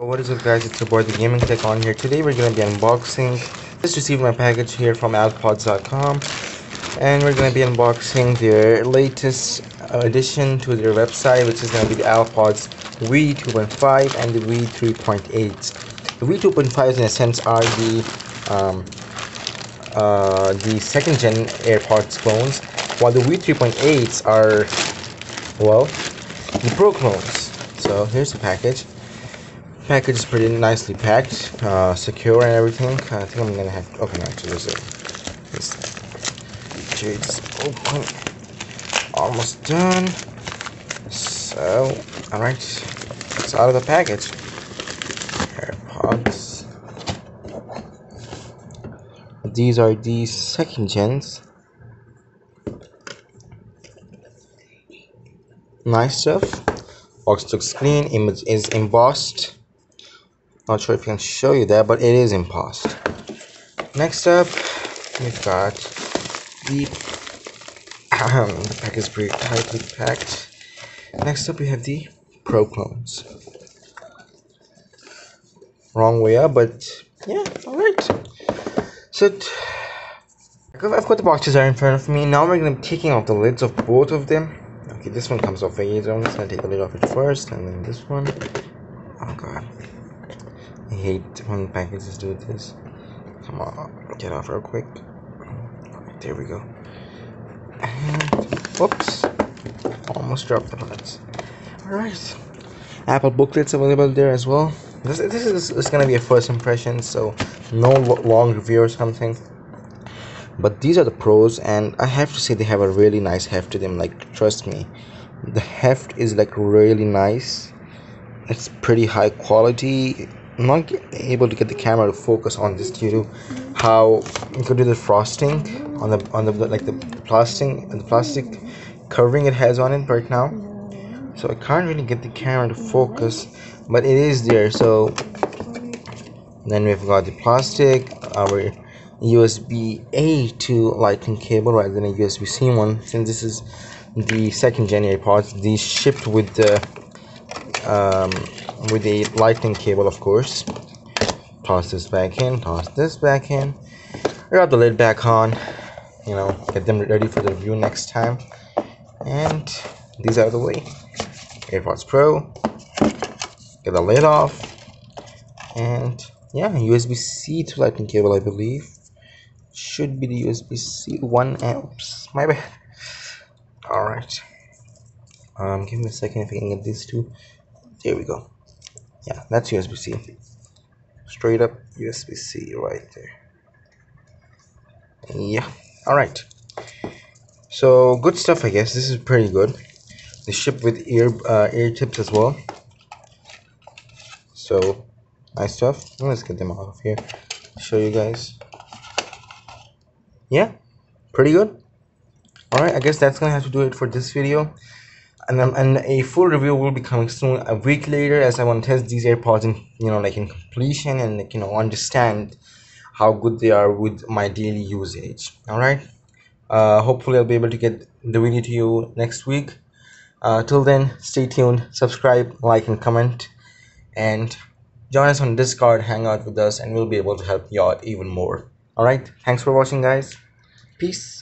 What is up guys, it's your boy the Gaming Tech on here. Today we're going to be unboxing. Just received my package here from Altpods.com, and we're going to be unboxing their latest addition to their website, which is going to be the Altpods V2.5 and the V3.8. The V2.5 in a sense are the second gen AirPods clones, while the V3.8s are, well, the Pro clones. So here's the package. Package is pretty nicely packed, secure and everything. I think I'm gonna have to open actually this jade's open. Almost done. So alright, it's out of the package. AirPods. These are the second gens. Nice stuff. Box looks clean, image is embossed. Not sure if I can show you that, but it is embossed. Next up, we've got the pack is pretty tightly packed. Next up, we have the Pro clones. Wrong way up, but yeah, alright. So I've got the boxes are in front of me. Now we're gonna be taking off the lids of both of them. Okay, this one comes off easy. I'm just gonna take the lid off it first, and then this one. Oh god, I hate when packages do this. Come on, get off real quick. Alright, there we go. And whoops, almost dropped the lids. Alright, Apple booklets available there as well. This is gonna be a first impression, so no long review or something. But these are the pros, and I have to say they have a really nice heft to them. Like, trust me, the heft is like really nice. It's pretty high quality. I'm not able to get the camera to focus on this due to how good is the frosting on the like the plastic covering it has on it right now. So I can't really get the camera to focus, but it is there. So then we've got the plastic, our USB-A to lightning cable rather than a USB-C one, since this is the second gen AirPods. These shipped with the lightning cable, of course. Toss this back in, toss this back in, rub the lid back on, you know, get them ready for the review next time. And these are the way. AirPods Pro, get the lid off, and yeah, USB-C to lightning cable, I believe. Should be the USB-C one. Oops, my bad. Alright, give me a second if I can get these two. There we go. Yeah, that's USB-C. Straight up USB-C right there. Yeah, alright. So good stuff, I guess. This is pretty good. They ship with ear tips as well. So nice stuff. Let's get them out of here, show you guys. Yeah, pretty good. Alright, I guess that's gonna have to do it for this video, and a full review will be coming soon, a week later, as I want to test these AirPods in, you know, like in completion, and like, you know, understand how good they are with my daily usage. Alright, hopefully I'll be able to get the video to you next week. Till then, stay tuned, subscribe, like and comment, and join us on Discord, hang out with us, and we'll be able to help you out even more. Alright, thanks for watching guys. Peace.